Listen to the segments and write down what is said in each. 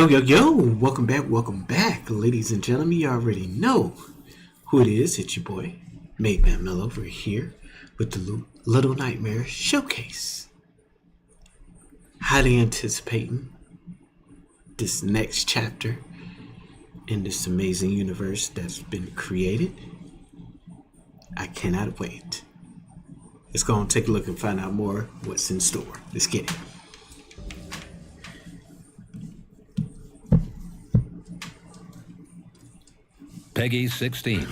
Yo, welcome back, ladies and gentlemen. You already know who it is. It's your boy, MadeMenMelo, over here with the Little Nightmares Showcase. Highly anticipating this next chapter in this amazing universe that's been created. I cannot wait. Let's go and take a look and find out more what's in store. Let's get it. Peggy 16.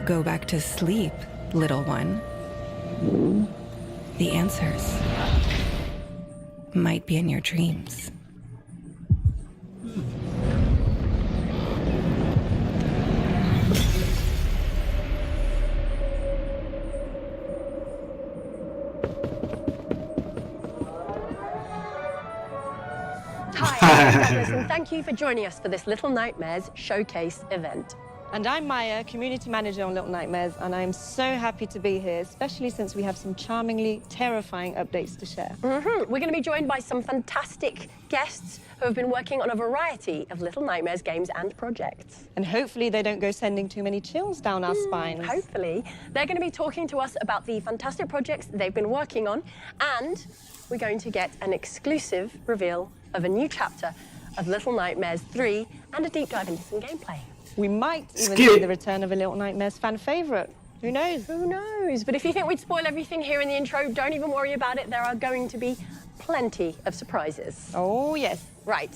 Go back to sleep, little one. The answers might be in your dreams. Hi, I'm Douglas, and thank you for joining us for this Little Nightmares Showcase event. And I'm Maya, Community Manager on Little Nightmares, and I'm so happy to be here, especially since we have some charmingly terrifying updates to share. We're going to be joined by some fantastic guests who have been working on a variety of Little Nightmares games and projects. And hopefully they don't go sending too many chills down our spines. Hopefully. They're going to be talking to us about the fantastic projects they've been working on, and we're going to get an exclusive reveal of a new chapter of Little Nightmares 3 and a deep dive into some gameplay. We might even see the return of a Little Nightmares fan favourite. Who knows? Who knows? But if you think we'd spoil everything here in the intro, don't even worry about it. There are going to be plenty of surprises. Oh, yes. Right.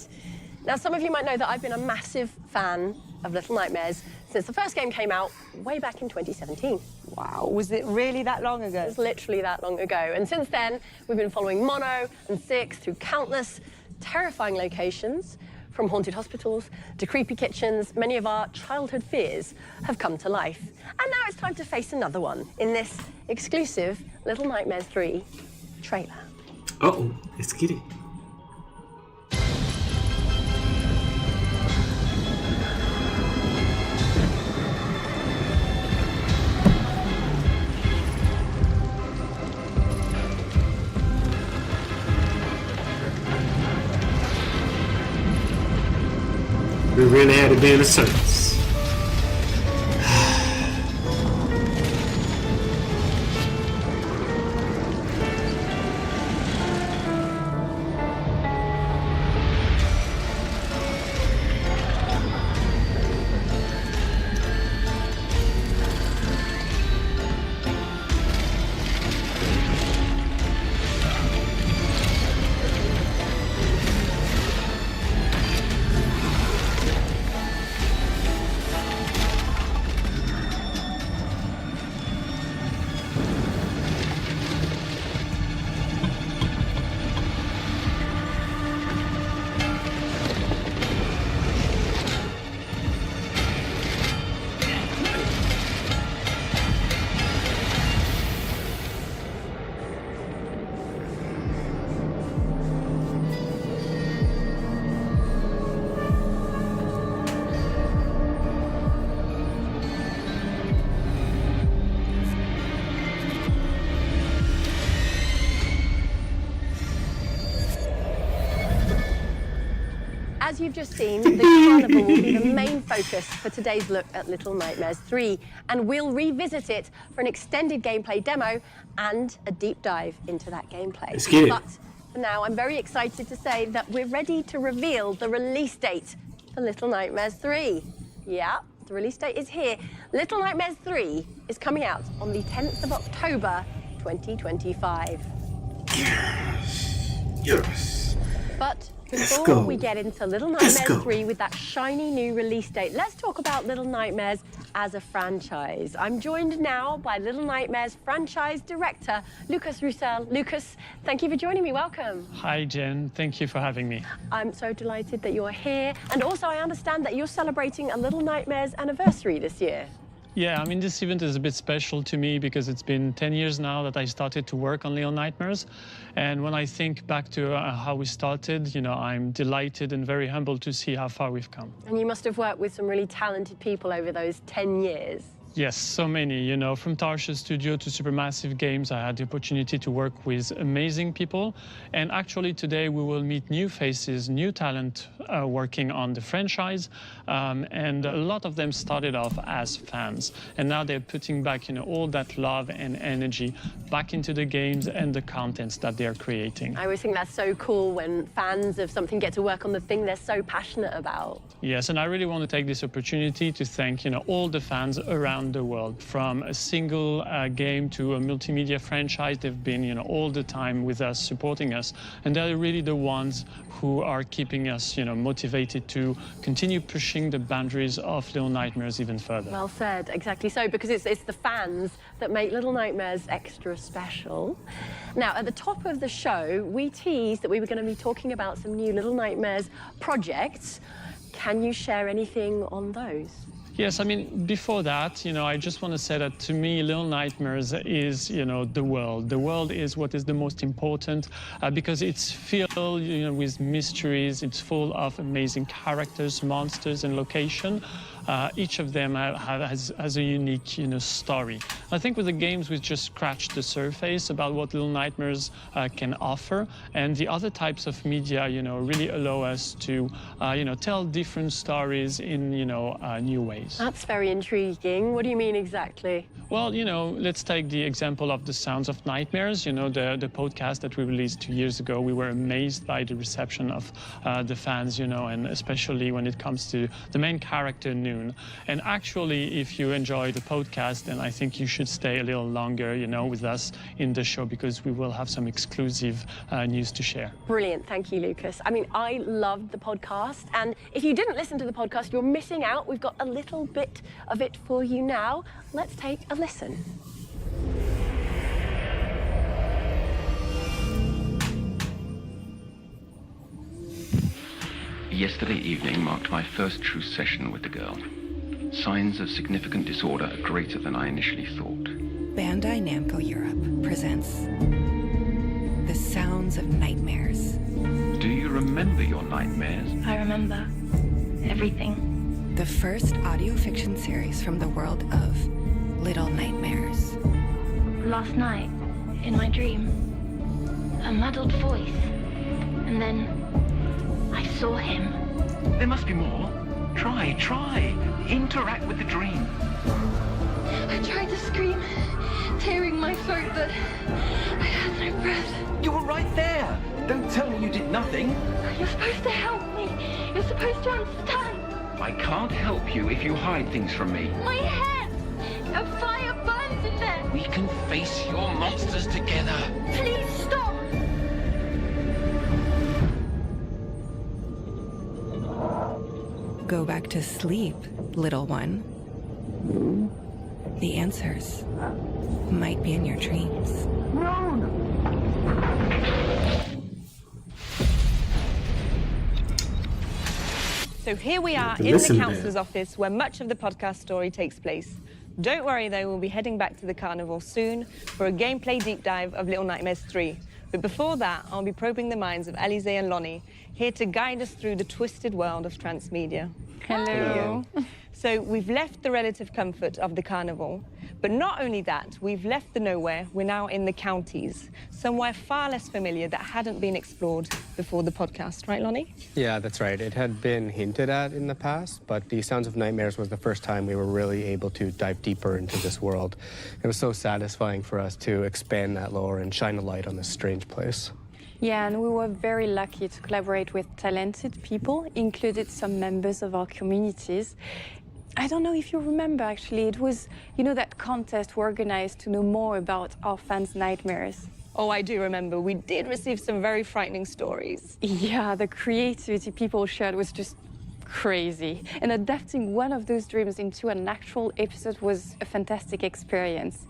Now, some of you might know that I've been a massive fan of Little Nightmares since the first game came out way back in 2017. Wow, was it really that long ago? It was literally that long ago. And since then, we've been following Mono and Six through countless terrifying locations. From haunted hospitals to creepy kitchens, many of our childhood fears have come to life. And now it's time to face another one in this exclusive Little Nightmares 3 trailer. Uh-oh, let's get it. We really had to be in a circus. As you've just seen, the carnival will be the main focus for today's look at Little Nightmares 3, and we'll revisit it for an extended gameplay demo and a deep dive into that gameplay. Let's get it. But Now, I'm very excited to say that we're ready to reveal the release date for Little Nightmares 3. Yeah, the release date is here. Little Nightmares 3 is coming out on the 10th of October, 2025. Yes. But Let's before go. we get into Little Let's Nightmares go. 3 with that shiny new release date, let's talk about Little Nightmares as a franchise. I'm joined now by Little Nightmares franchise director, Lucas Roussel. Lucas, thank you for joining me. Welcome. Hi, Jen. Thank you for having me. I'm so delighted that you're here. And also, I understand that you're celebrating a Little Nightmares anniversary this year. Yeah, I mean, this event is a bit special to me because it's been 10 years now that I started to work on Little Nightmares. And when I think back to how we started, you know, I'm delighted and very humbled to see how far we've come. And you must have worked with some really talented people over those 10 years. Yes, so many, you know, from Tarsha Studio to Supermassive Games, I had the opportunity to work with amazing people. And actually today we will meet new faces, new talent working on the franchise. And a lot of them started off as fans. And now they're putting back, you know, all that love and energy back into the games and the contents that they're creating. I always think that's so cool when fans of something get to work on the thing they're so passionate about. Yes, and I really want to take this opportunity to thank, you know, all the fans around the world, from a single game to a multimedia franchise. They've been, you know, all the time with us, supporting us, and they're really the ones who are keeping us, you know, motivated to continue pushing the boundaries of Little Nightmares even further. Well said, exactly so, because it's the fans that make Little Nightmares extra special. Now, at the top of the show, we teased that we were going to be talking about some new Little Nightmares projects. Can you share anything on those? Yes, I mean, before that, you know, I just want to say that to me, Little Nightmares is, you know, the world. The world is what is the most important because it's filled, you know, with mysteries. It's full of amazing characters, monsters, and location. Each of them has a unique, you know, story. I think with the games, we just scratched the surface about what Little Nightmares can offer, and the other types of media, you know, really allow us to, you know, tell different stories in, you know, new ways. That's very intriguing. What do you mean exactly? Well, you know, let's take the example of The Sounds of Nightmares, you know, the podcast that we released 2 years ago. We were amazed by the reception of the fans, you know, and especially when it comes to the main character, Noon. And actually, if you enjoy the podcast, then I think you should stay a little longer, you know, with us in the show, because we will have some exclusive news to share. Brilliant, thank you, Lucas. I mean, I loved the podcast, and if you didn't listen to the podcast, you're missing out. We've got a little bit of it for you now. Let's take a listen. Yesterday evening marked my first true session with the girl. Signs of significant disorder are greater than I initially thought. Bandai Namco Europe presents The Sounds of Nightmares. Do you remember your nightmares? I remember everything. The first audio fiction series from the world of Little Nightmares. Last night, in my dream, a muddled voice, and then I saw him. There must be more. Try. Interact with the dream. I tried to scream, tearing my throat, but I had no breath. You were right there. Don't tell me you did nothing. You're supposed to help me. You're supposed to understand. I can't help you if you hide things from me. My head! A fire burns in there. We can face your monsters together. Please stop. Go back to sleep, little one. The answers might be in your dreams. So here we are in Listen, the man. councillor's office where much of the podcast story takes place. Don't worry though, we'll be heading back to the carnival soon for a gameplay deep dive of Little Nightmares 3. But before that, I'll be probing the minds of Alize and Lonnie, here to guide us through the twisted world of transmedia. Hello. So we've left the relative comfort of the carnival, but not only that, we've left the nowhere, we're now in the counties, somewhere far less familiar that hadn't been explored before the podcast, right, Lonnie? Yeah, that's right. It had been hinted at in the past, but The Sounds of Nightmares was the first time we were really able to dive deeper into this world. It was so satisfying for us to expand that lore and shine a light on this strange place. Yeah, and we were very lucky to collaborate with talented people, included some members of our communities. I don't know if you remember, actually, it was, that contest we organized to know more about our fans' nightmares. Oh, I do remember. We did receive some very frightening stories. Yeah, the creativity people shared was just crazy. And adapting one of those dreams into an actual episode was a fantastic experience.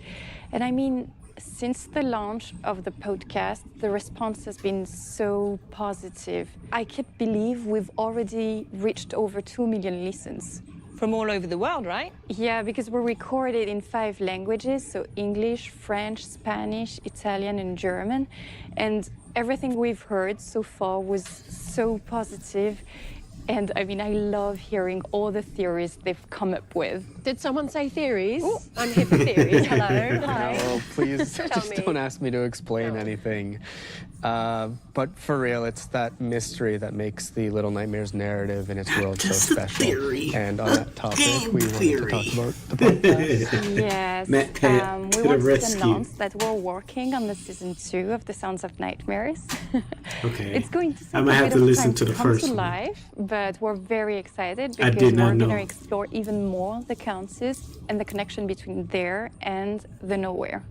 And I mean, since the launch of the podcast, the response has been so positive. I can't believe we've already reached over 2 million listens. From all over the world, right? Yeah, because we recorded in 5 languages, so English, French, Spanish, Italian, and German. And everything we've heard so far was so positive. And I mean, I love hearing all the theories they've come up with. Did someone say theories? Ooh. I'm here for theories. Hello. Hi. No, please just don't ask me to explain anything. But for real, it's that mystery that makes the Little Nightmares narrative and its world so special. Theory. And on that topic, we wanted to talk about the podcast. Yes. We wanted to announce that we're working on the season 2 of The Sounds of Nightmares. Okay. It's going to take I might have to listen to the first one. Live, but we're very excited I because did not we're know. going to explore even more the countess and the connection between there and the nowhere.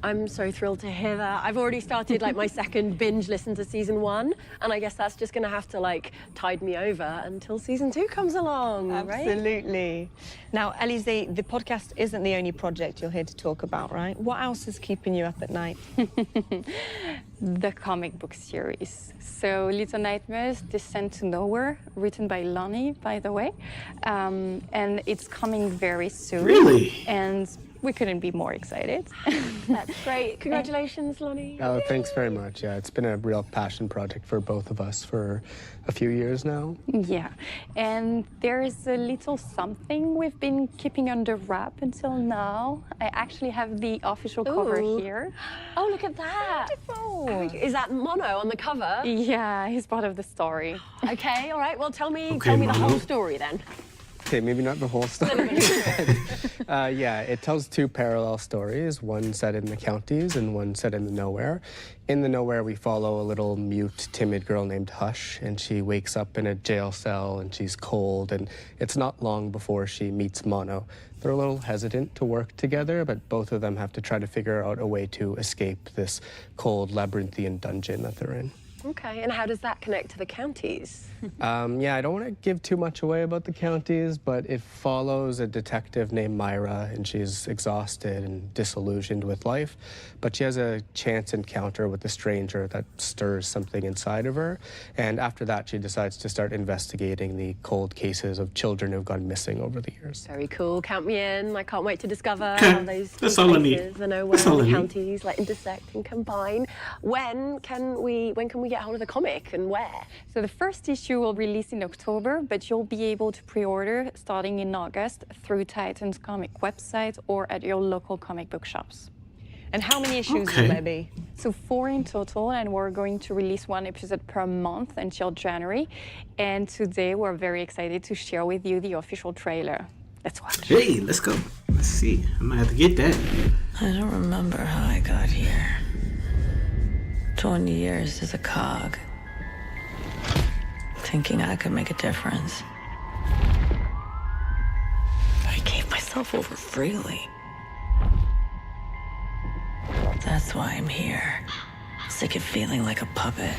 I'm so thrilled to hear that. I've already started my second binge listen to season 1, and I guess that's just gonna have to tide me over until season 2 comes along, right? Absolutely. Now, Alizé, the podcast isn't the only project you're here to talk about, right? What else is keeping you up at night? The comic book series. So Little Nightmares, Descent to Nowhere, written by Lonnie, by the way. And it's coming very soon. Really? And we couldn't be more excited. That's great. Congratulations, Lonnie. Oh, thanks very much. Yeah, it's been a real passion project for both of us for a few years now. Yeah, and there's a little something we've been keeping under wrap until now. I actually have the official cover here. Oh, look at that. Beautiful. Is that Mono on the cover? Yeah, he's part of the story. Okay, all right. Well, tell me Okay, the Mono. whole story then. Okay, maybe not the whole story. Yeah, it tells 2 parallel stories, one set in the counties and one set in the nowhere. In the nowhere, we follow a little mute, timid girl named Hush, and she wakes up in a jail cell and she's cold, and it's not long before she meets Mono. They're a little hesitant to work together, but both of them have to try to figure out a way to escape this cold, labyrinthian dungeon that they're in. Okay, and how does that connect to the counties? Yeah, I don't want to give too much away about the counties, but it follows a detective named Myra, and she's exhausted and disillusioned with life. But she has a chance encounter with a stranger that stirs something inside of her. And after that, she decides to start investigating the cold cases of children who've gone missing over the years. Very cool. Count me in. I can't wait to discover how those That's all I need. places, the nowhere, That's all and I the need. counties combine and combine. When can we get hold of the comic and where? So the first issue will release in October, but you'll be able to pre-order starting in August through Titan's comic website or at your local comic book shops. And how many issues will there be? So 4 in total, and we're going to release 1 episode per month until January. And today we're very excited to share with you the official trailer. Let's watch. Hey, let's go. Let's see. I might have to get that. I don't remember how I got here. 20 years as a cog, thinking I could make a difference. I gave myself over freely. That's why I'm here. Sick of feeling like a puppet.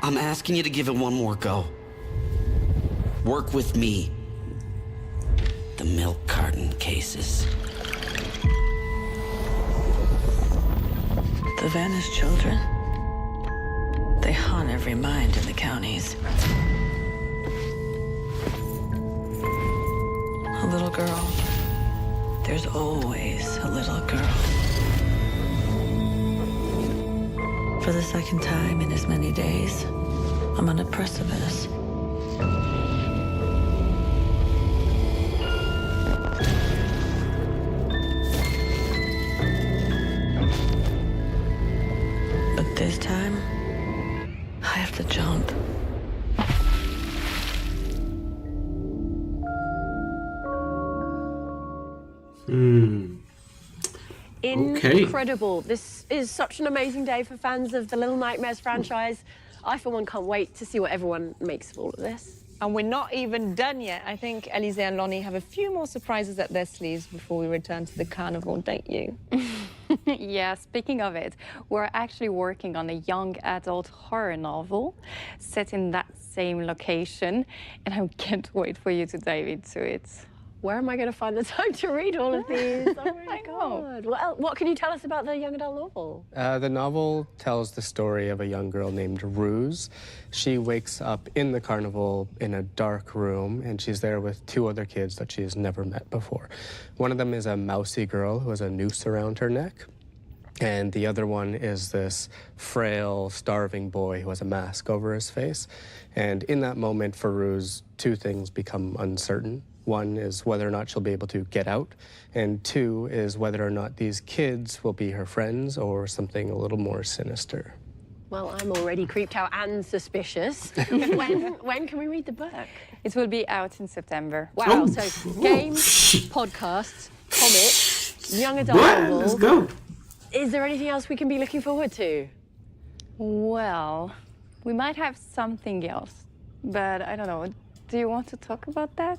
I'm asking you to give it one more go. Work with me. The milk carton cases. The vanished children, they haunt every mind in the counties. A little girl. There's always a little girl. For the second time in as many days, I'm on a precipice. But this time, I have to jump. Incredible. This is such an amazing day for fans of the Little Nightmares franchise. I, for one, can't wait to see what everyone makes of all of this. And we're not even done yet. I think Elise and Lonnie have a few more surprises up their sleeves before we return to the carnival, don't you? Yeah, speaking of it, we're actually working on a young adult horror novel set in that same location, and I can't wait for you to dive into it. Where am I going to find the time to read all of these? Oh my God. What can you tell us about the young adult novel? The novel tells the story of a young girl named Ruse. She wakes up in the carnival in a dark room, and she's there with 2 other kids that she's never met before. One of them is a mousy girl who has a noose around her neck, and the other one is this frail, starving boy who has a mask over his face. And in that moment, for Ruse, 2 things become uncertain. 1 is whether or not she'll be able to get out, and 2 is whether or not these kids will be her friends or something a little more sinister. Well, I'm already creeped out and suspicious. when can we read the book? It will be out in September. Wow, so games, podcasts, comics, young adult novel. Let's go. Is there anything else we can be looking forward to? Well, we might have something else, but I don't know. Do you want to talk about that?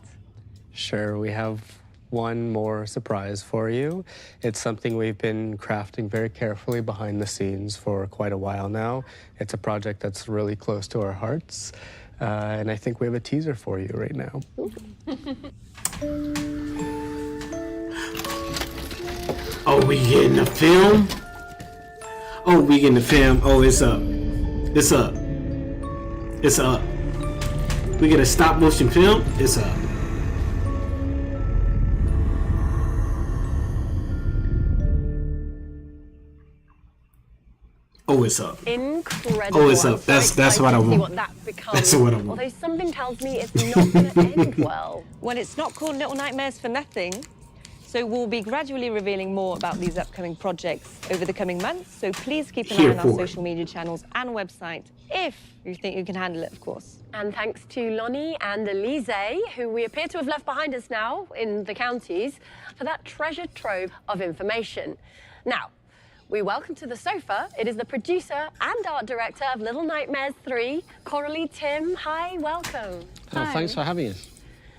Sure, we have one more surprise for you. It's something we've been crafting very carefully behind the scenes for quite a while now. It's a project that's really close to our hearts, and I think we have a teaser for you right now. Oh, we getting the film? Oh, we getting the film. Oh, it's up. It's up. It's up. We get a stop motion film. It's up. Oh, it's up. Incredible. Oh, it's up. That's what I want. See what that becomes. That's what I want. Although something tells me it's not going to end well. Well, it's not called Little Nightmares for nothing. So we'll be gradually revealing more about these upcoming projects over the coming months. So please keep an eye on our social media channels and website, if you think you can handle it, of course. And thanks to Lonnie and Elise, who we appear to have left behind us now in the counties, for that treasure trove of information. Now, we welcome to the sofa. It is the producer and art director of Little Nightmares 3, Coralie Tim. Hi, welcome. Hi. Thanks for having us.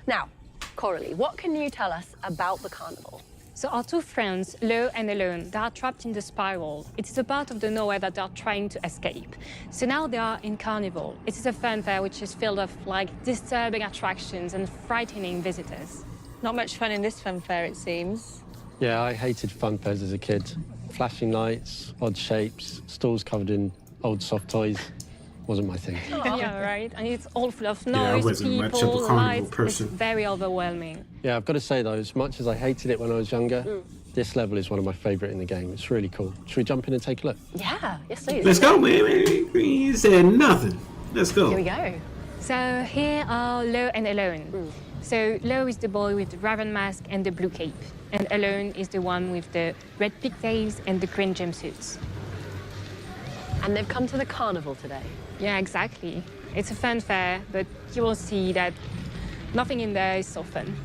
Now, Coralie, what can you tell us about the carnival? So our 2 friends, Lo and Alone, they are trapped in the spiral. It is a part of the nowhere that they are trying to escape. So now they are in carnival. It is a fun fair which is filled of disturbing attractions and frightening visitors. Not much fun in this fun fair, it seems. Yeah, I hated fun fairs as a kid. Flashing lights, odd shapes, stalls covered in old soft toys. Wasn't my thing. Yeah, right. And it's all full of noise, I wasn't much of a people, carnival lights. person. It's very overwhelming. Yeah, I've got to say though, as much as I hated it when I was younger, this level is one of my favourite in the game. It's really cool. Should we jump in and take a look? Yeah, yes please. Let's go, man. You said nothing. Let's go. Here we go. So here are Lo and Alone. So Lo is the boy with the raven mask and the blue cape. And Alone is the one with the red pigtails and the green jumpsuits. And they've come to the carnival today. Yeah, exactly. It's a fun fair, but you will see that nothing in there is so fun.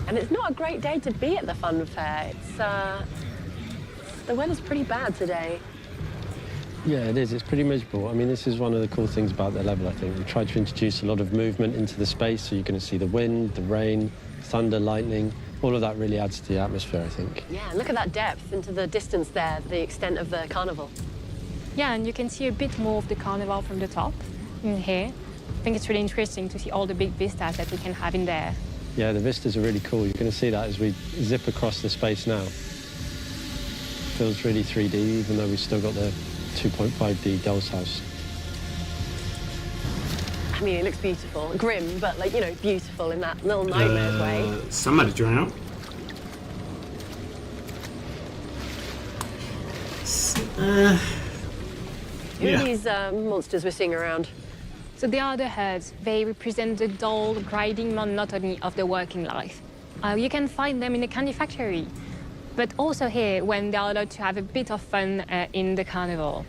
And it's not a great day to be at the fun fair. It's, the weather's pretty bad today. Yeah, it is. It's pretty miserable. I mean, this is one of the cool things about the level, I think. We tried to introduce a lot of movement into the space, so you're going to see the wind, the rain, thunder, lightning. All of that really adds to the atmosphere, I think. Yeah, and look at that depth into the distance there, the extent of the carnival. Yeah, and you can see a bit more of the carnival from the top in here. I think it's really interesting to see all the big vistas that we can have in there. Yeah, the vistas are really cool. You're going to see that as we zip across the space now. Feels really 3D, even though we've still got the 2.5D doll's house. I mean, it looks beautiful. Grim, but, beautiful in that Little Nightmares way. Somebody drowned. Who are these monsters we're seeing around? So they are the herds. They represent the dull, grinding monotony of the working life. You can find them in the candy factory, but also here when they are allowed to have a bit of fun in the carnival.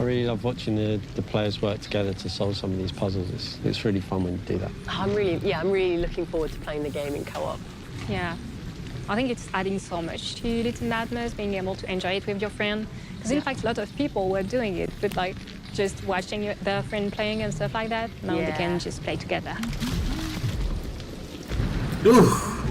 I really love watching the players work together to solve some of these puzzles. It's really fun when you do that. I'm really looking forward to playing the game in co-op. Yeah. I think it's adding so much to Little Nightmares, being able to enjoy it with your friend. Because in fact, a lot of people were doing it, but like just watching their friend playing and stuff like that. Now they can just play together. Ooh,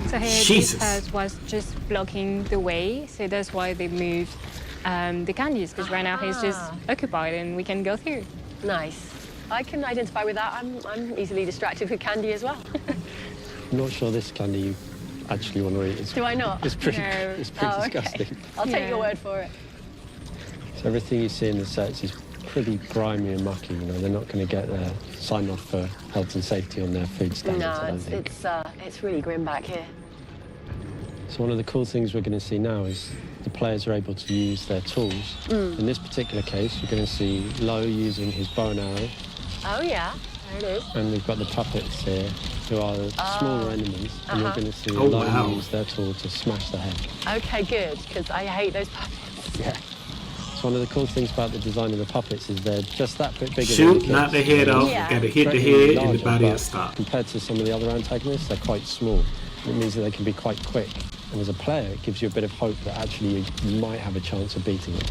so here, Jesus. this house was just blocking the way, so that's why they moved the candies, because right now he's just occupied and we can go through. Nice. I can identify with that. I'm easily distracted with candy as well. I'm not sure this candy you actually want to eat. Do I not? It's pretty, No. it's pretty disgusting. Okay. I'll take your word for it. So everything you see in the sets is pretty grimy and mucky. You know, they're not going to get their sign off for health and safety on their food standards. I don't think. It's really grim back here. So one of the cool things we're going to see now is the players are able to use their tools. In this particular case, you're going to see Lo using his bow and arrow. Oh yeah, there it is. And we've got the puppets here, who are the smaller enemies, and you're going to see Oh, Lo wow. use their tool to smash the head. Okay, good, because I hate those puppets. Yeah. So one of the cool things about the design of the puppets is they're just that bit bigger Shoot, than the knock the head off. Yeah. You gotta hit the Incredibly head and the larger, body will but stop. Compared to some of the other antagonists, they're quite small. It means that they can be quite quick. And as a player, it gives you a bit of hope that actually you might have a chance of beating them.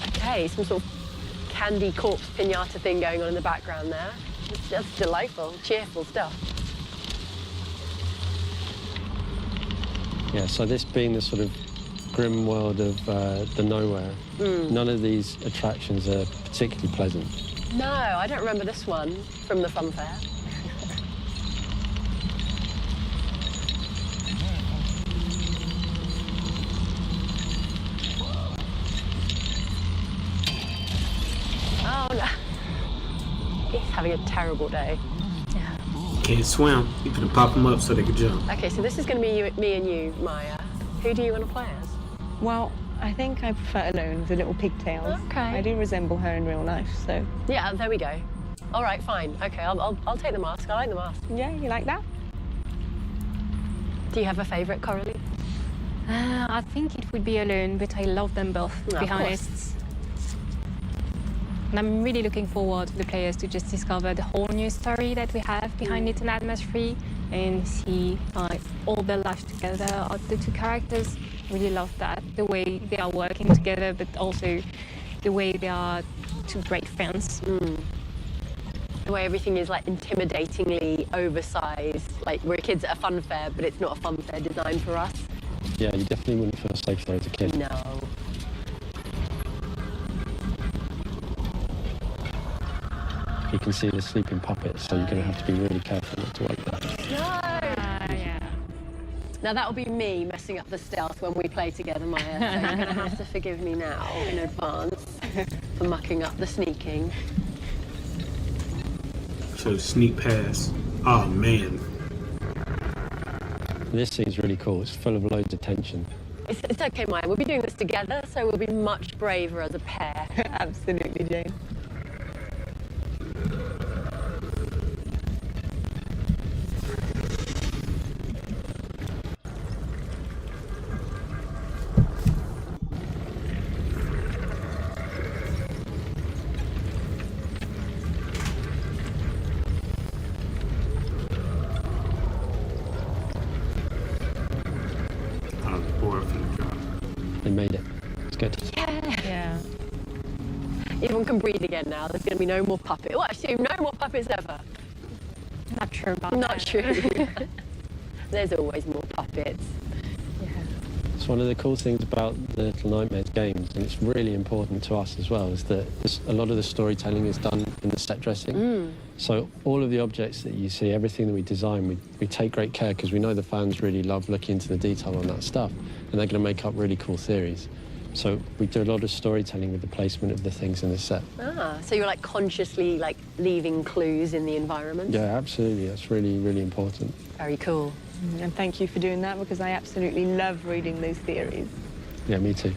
Okay, some sort of candy corpse pinata thing going on in the background there. That's delightful, cheerful stuff. Yeah, so this being the sort of grim world of the nowhere, none of these attractions are particularly pleasant. No, I don't remember this one from the fun fair. Oh no. He's having a terrible day. Can't swim. You can pop them up so they can jump. Okay, so this is going to be me and you, Maya. Who do you want to play as? Well, I think I prefer Alone with the little pigtails. Okay. I do resemble her in real life, so. Yeah, there we go. All right, fine. Okay, I'll take the mask. I like the mask. Yeah, you like that? Do you have a favourite, Coralie? I think it would be Alone, but I love them both, to be Of course. honest. And I'm really looking forward to the players to just discover the whole new story that we have behind Little Nightmares 3 and see all their lives together of the two characters. Really love that, the way they are working together, but also the way they are two great friends. The way everything is like intimidatingly oversized. Like we're kids at a fun fair, but it's not a fun fair designed for us. Yeah, you definitely wouldn't feel safe there as a kid. No. You can see the sleeping puppets, so you're going to have to be really careful not to wake them. Yeah. Now that'll be me messing up the stealth when we play together, Maya. So you're going to have to forgive me now in advance for mucking up the sneaking. So sneak pass. Oh man. This scene's really cool. It's full of loads of tension. It's okay, Maya. We'll be doing this together, so we'll be much braver as a pair. Absolutely, Jane. They made it. It's good. Yeah. Everyone can breathe again now. There's going to be no more puppets. Well, actually, no more puppets ever. Not sure about Not that. true. There's always more puppets. It's one of the cool things about the Little Nightmares games, and it's really important to us as well, is that a lot of the storytelling is done in the set dressing. So all of the objects that you see, everything that we design, we take great care because we know the fans really love looking into the detail on that stuff, and they're going to make up really cool theories. So we do a lot of storytelling with the placement of the things in the set. So you're like consciously like leaving clues in the environment? Yeah, absolutely. That's really, really important. Very cool. And thank you for doing that because I absolutely love reading those theories. Yeah, me too.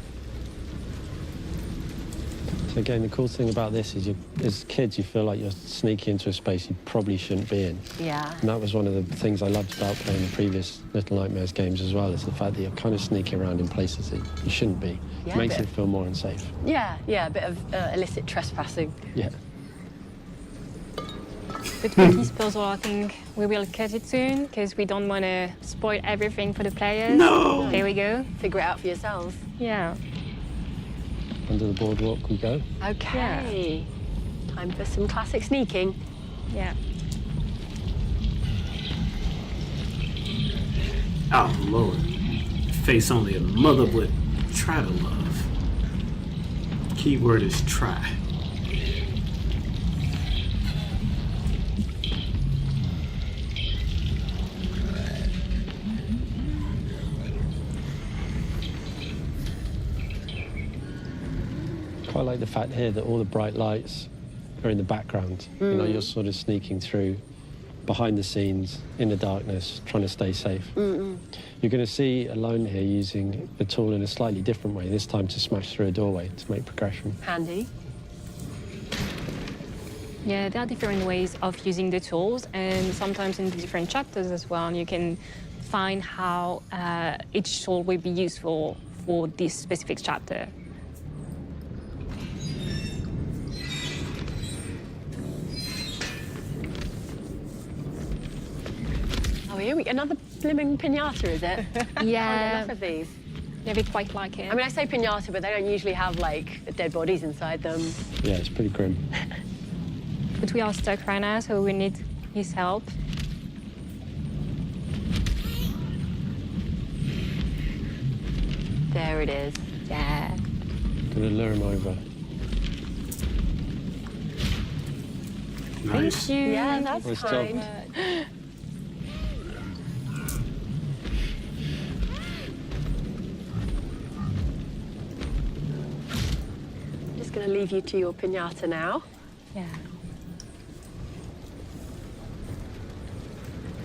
So again, the cool thing about this is as kids, you feel like you're sneaking into a space you probably shouldn't be in. Yeah. And that was one of the things I loved about playing the previous Little Nightmares games as well, is the fact that you're kind of sneaking around in places that you shouldn't be. Yeah, It makes it feel more unsafe. Yeah, a bit of illicit trespassing. Yeah. The Twinkies puzzle, I think we will cut it soon because we don't want to spoil everything for the players. No! There we go. Figure it out for yourselves. Yeah. Under the boardwalk we go. Okay. Time for some classic sneaking. Yeah. Oh, Lord. Face only a mother would try to love. Keyword is try. Quite like the fact here that all the bright lights are in the background. You know, you're sort of sneaking through behind the scenes in the darkness, trying to stay safe. You're going to see Alone here using the tool in a slightly different way, this time to smash through a doorway to make progression. Handy. Yeah, there are different ways of using the tools, and sometimes in the different chapters as well, you can find how each tool will be useful for this specific chapter. Oh, here we another blimmin' pinata, is it? Yeah. Enough of these. Yeah, we quite like it. I mean, I say pinata, but they don't usually have like dead bodies inside them. Yeah, it's pretty grim. But we are stuck right now, so we need his help. There it is. Yeah. Gonna lure him over. Nice. Thank you. Yeah, that's Nice job. kind. Just going to leave you to your pinata now. Yeah.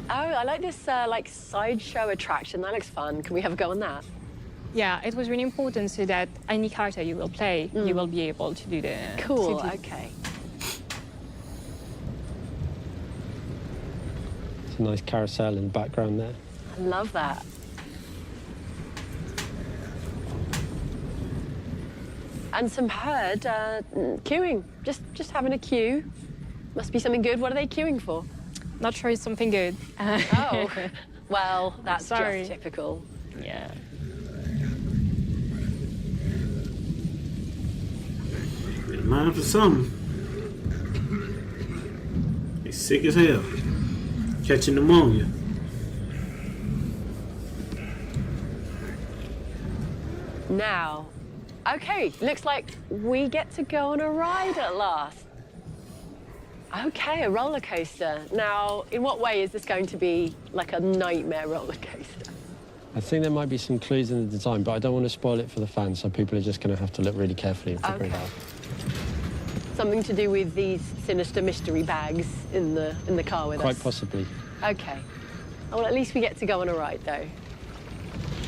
Oh, I like this like sideshow attraction. That looks fun. Can we have a go on that? Yeah, it was really important so that any character you will play, you will be able to do the... Cool, to do- okay. It's a nice carousel in the background there. I love that. And some herd queuing. Just having a queue. Must be something good. What are they queuing for? Not sure it's something good. Oh, well, that's Sorry. just typical. Yeah. In mind for something. He's sick as hell. Catching pneumonia. Now, okay, looks like we get to go on a ride at last. Okay, a roller coaster. Now, in what way is this going to be like a nightmare roller coaster? I think there might be some clues in the design, but I don't want to spoil it for the fans, so people are just going to have to look really carefully and figure it out. Something to do with these sinister mystery bags in the car with us? Quite possibly. Okay. Oh, well, at least we get to go on a ride, though.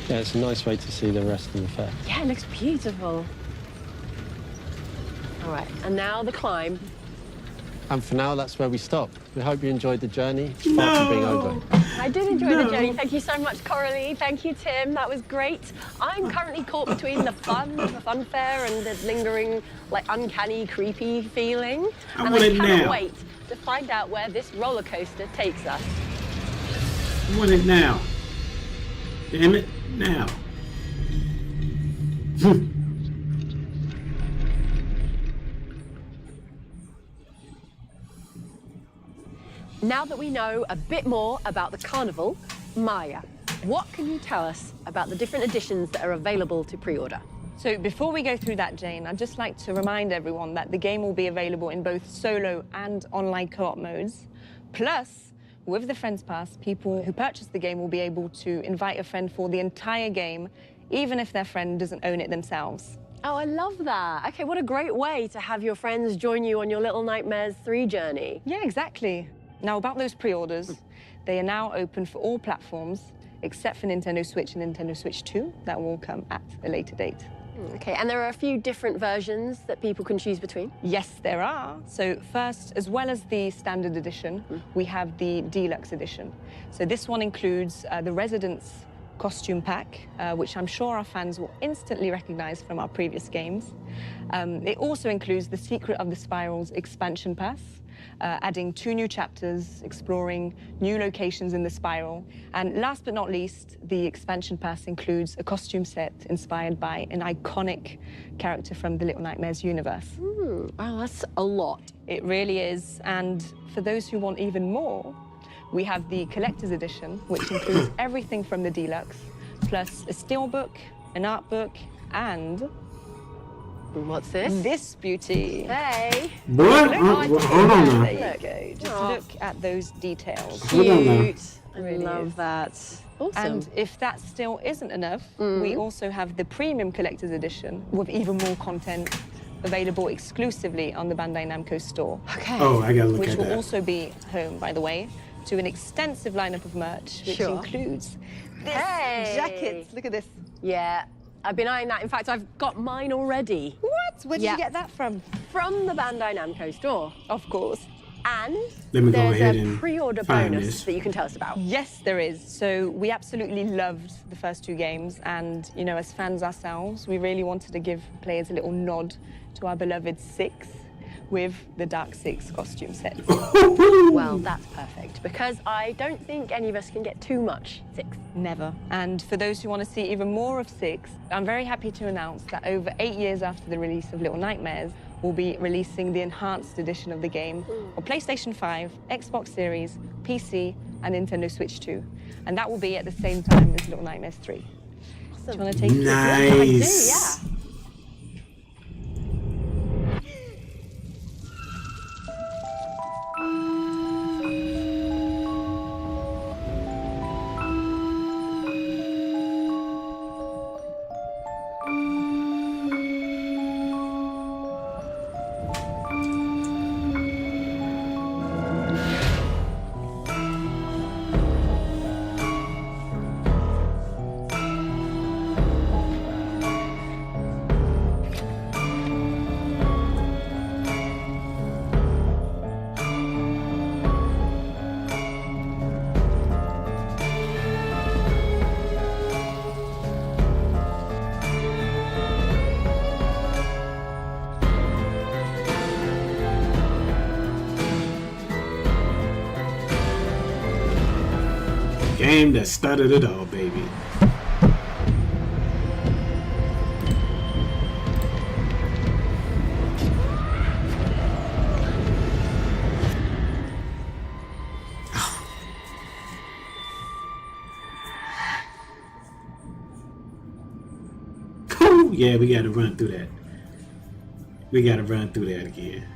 Yeah, it's a nice way to see the rest of the fair. Yeah, it looks beautiful. All right, and now the climb. And for now, that's where we stop. We hope you enjoyed the journey. It's far from being over. I did enjoy the journey. Thank you so much, Coralie. Thank you, Tim. That was great. I'm currently caught between the fun fair and the lingering, like, uncanny, creepy feeling. I and want I it cannot now. wait to find out where this roller coaster takes us. I want it now. Damn it, now. Now that we know a bit more about the carnival, Maya, what can you tell us about the different editions that are available to pre-order? So before we go through that, Jane, I'd just like to remind everyone that the game will be available in both solo and online co-op modes. Plus, with the Friends Pass, people who purchase the game will be able to invite a friend for the entire game, even if their friend doesn't own it themselves. Oh, I love that. Okay, what a great way to have your friends join you on your Little Nightmares 3 journey. Yeah, exactly. Now, about those pre-orders, they are now open for all platforms, except for Nintendo Switch and Nintendo Switch 2. That will come at a later date. Okay, and there are a few different versions that people can choose between? Yes, there are. So first, as well as the standard edition, we have the deluxe edition. So this one includes the Residence costume pack, which I'm sure our fans will instantly recognize from our previous games. It also includes the Secret of the Spirals expansion pass, adding 2 new chapters, exploring new locations in the Spiral. And last but not least, the expansion pass includes a costume set inspired by an iconic character from the Little Nightmares universe. Wow, that's a lot. It really is. And for those who want even more, we have the collector's edition, which includes everything from the deluxe, plus a steelbook, an art book, and... What's this? This beauty. Hey. What? Hold on now. There you go. Just look at those details. Hold on now. I love that. Awesome. And if that still isn't enough, we also have the premium collector's edition with even more content available exclusively on the Bandai Namco store. Okay. Oh, I gotta look which at will that. also be home, by the way, to an extensive lineup of merch, which includes this jacket. Look at this. Yeah. I've been eyeing that. In fact, I've got mine already. What? Where did you get that from? From the Bandai Namco store. Of course. And Let me go there's ahead a and pre-order find bonus this. that you can tell us about. Yes, there is. So we absolutely loved the first 2 games. And, you know, as fans ourselves, we really wanted to give players a little nod to our beloved 6 with the Dark 6 costume sets. Well, that's perfect, because I don't think any of us can get too much 6. Never. And for those who want to see even more of 6, I'm very happy to announce that over 8 years after the release of Little Nightmares, we'll be releasing the enhanced edition of the game on PlayStation 5, Xbox Series, PC, and Nintendo Switch 2. And that will be at the same time as Little Nightmares 3. Awesome. Do you want to take a quick look? Nice. Yeah. Game that started it all, baby. Cool. Yeah, we gotta run through that. We gotta run through that again.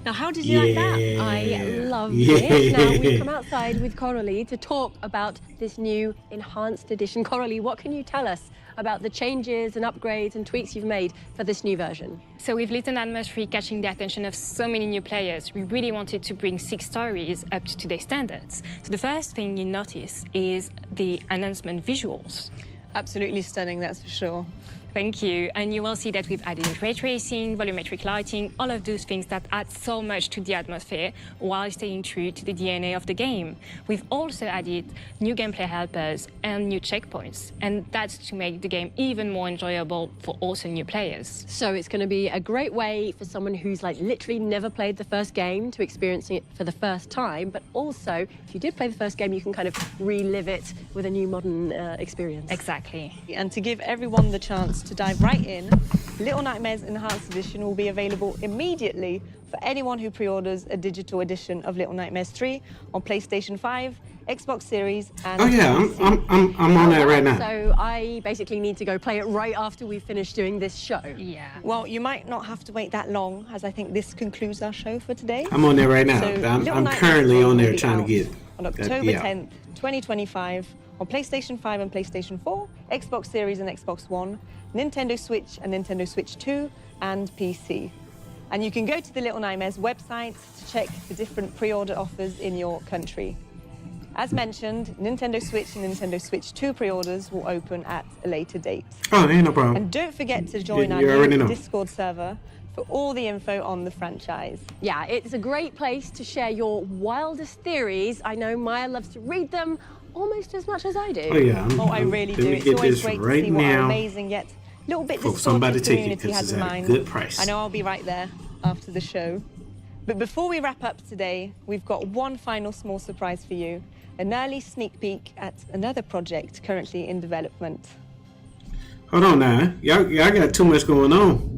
Now, how did you like that? I loved it. Now, we've come outside with Coralie to talk about this new enhanced edition. Coralie, what can you tell us about the changes and upgrades and tweaks you've made for this new version? So with Little Nightmares 3 catching the attention of so many new players, we really wanted to bring 6 stories up to today's standards. So the first thing you notice is the announcement visuals. Absolutely stunning, that's for sure. Thank you. And you will see that we've added ray tracing, volumetric lighting, all of those things that add so much to the atmosphere while staying true to the DNA of the game. We've also added new gameplay helpers and new checkpoints, and that's to make the game even more enjoyable for also new players. So it's going to be a great way for someone who's like literally never played the first game to experience it for the first time, but also if you did play the first game, you can kind of relive it with a new modern experience. Exactly. And to give everyone the chance to dive right in, Little Nightmares Enhanced Edition will be available immediately for anyone who pre-orders a digital edition of Little Nightmares 3 on PlayStation 5, Xbox Series, and Oh yeah, I'm on that right now. So I basically need to go play it right after we finish doing this show. Yeah. Well, you might not have to wait that long, as I think this concludes our show for today. I'm on there right now. So I'm Little Nightmares currently 3 on there will be trying to out get on October 10th, 2025, on PlayStation 5 and PlayStation 4, Xbox Series and Xbox One, Nintendo Switch and Nintendo Switch 2, and PC. And you can go to the Little Nightmares website to check the different pre-order offers in your country. As mentioned, Nintendo Switch and Nintendo Switch 2 pre-orders will open at a later date. Oh, ain't no problem. And don't forget to join You our already new know. Discord server for all the info on the franchise. Yeah, it's a great place to share your wildest theories. I know Maya loves to read them almost as much as I do. Oh, yeah. I really Let do. me It's get always this great right to see what our now amazing yet little bit for somebody distorted to take it, community 'cause has it's in at a mind. good price. I know I'll be right there after the show. But before we wrap up today, we've got one final small surprise for you. An early sneak peek at another project currently in development. Hold on now. Y'all got too much going on.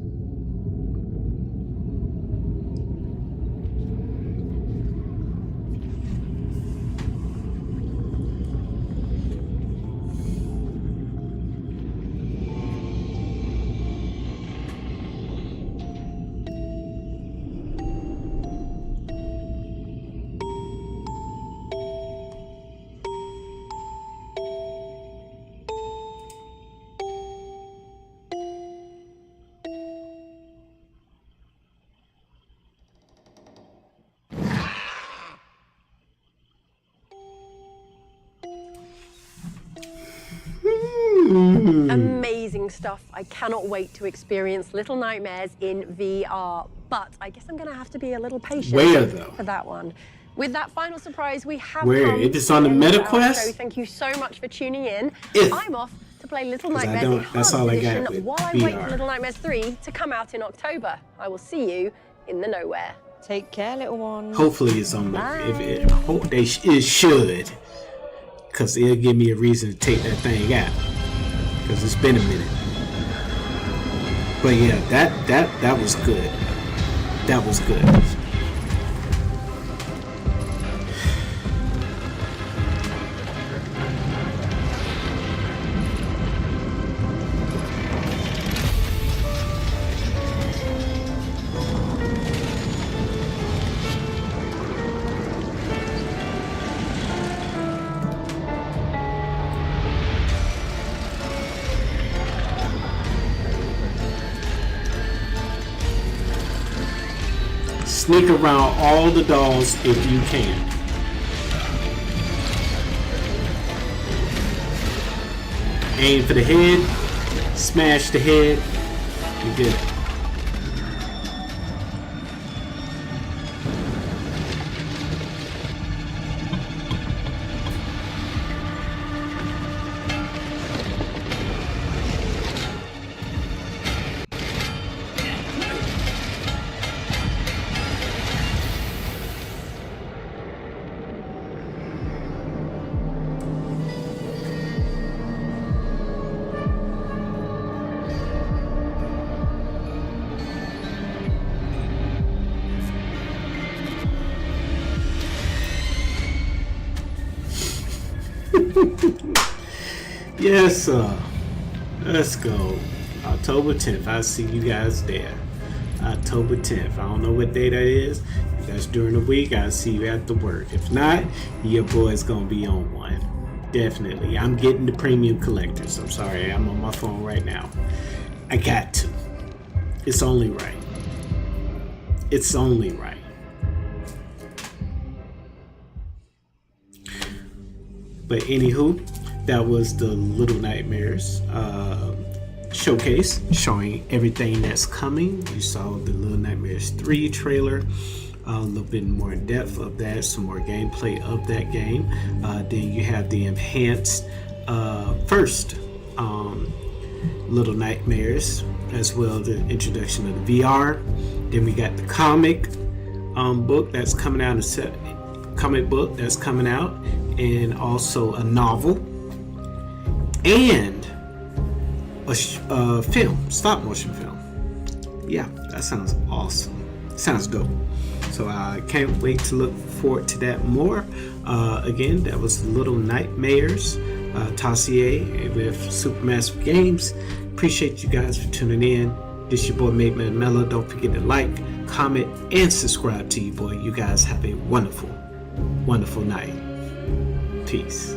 Amazing stuff. I cannot wait to experience Little Nightmares in VR. But I guess I'm going to have to be a little patient Where, though? for that one. With that final surprise, we have Where? come It is to on the the end of Meta our Quest? show. Thank you so much for tuning in. If. I'm off to play Little 'Cause I Nightmares don't- Enhanced that's all I got Edition with while I wait for VR. Little Nightmares 3 to come out in October. I will see you in the nowhere. Take care, little one. Hopefully it's on the. If it, hope they it should, because it'll give me a reason to take that thing out. Because it's been a minute. But yeah, that was good. That was good. Sneak around all the dolls if you can. Aim for the head, smash the head, you did it. Yes, sir. Let's go. October 10th. I'll see you guys there. October 10th. I don't know what day that is. If that's during the week, I'll see you after work. If not, your boy's gonna be on one. Definitely. I'm getting the premium collectors. I'm sorry. I'm on my phone right now. I got to. It's only right. It's only right. But anywho, that was the Little Nightmares showcase showing everything that's coming. You saw the Little Nightmares 3 trailer, a little bit more in depth of that, some more gameplay of that game. Then you have the enhanced first Little Nightmares, as well as the introduction of the VR. Then we got the comic book that's coming out, comic book that's coming out, and also a novel and a film, stop motion film. Yeah, that sounds awesome. Sounds dope. So I can't wait to look forward to that more. Again, that was Little Nightmares, Tassier with Supermassive Games. Appreciate you guys for tuning in. This is your boy MadeMenMelo. Don't forget to like, comment, and subscribe to you, boy. You guys have a wonderful, wonderful night. Peace.